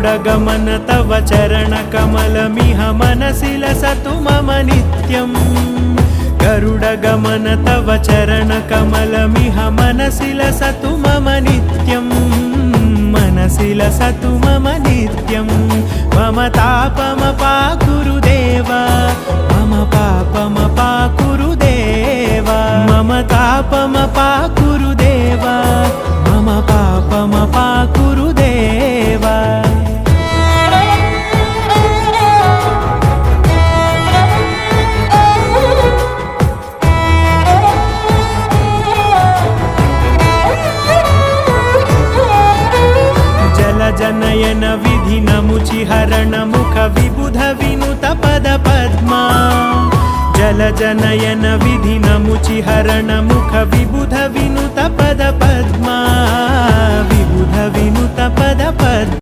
गरुडगमन तव चरणकमलमिह मनसि लसतु मम नित्यम् गरुडगमन तव चरणकमलमिह मनसि लसतु मम नित्यम् मनसि लसतु मम नित्यम् मम तापमपाकुरु देव मम पापमपाकुरु देव मम तापमपाकुरु देव मम पापमपाकुरु देव जनयन विधिनमुचिहरण मुख विबुध विनुत पद पद्मा जल जनयन विधिनमुचिहरण मुख विबुध विनुत पद पद्मा विबुध विनुत पद पद्मा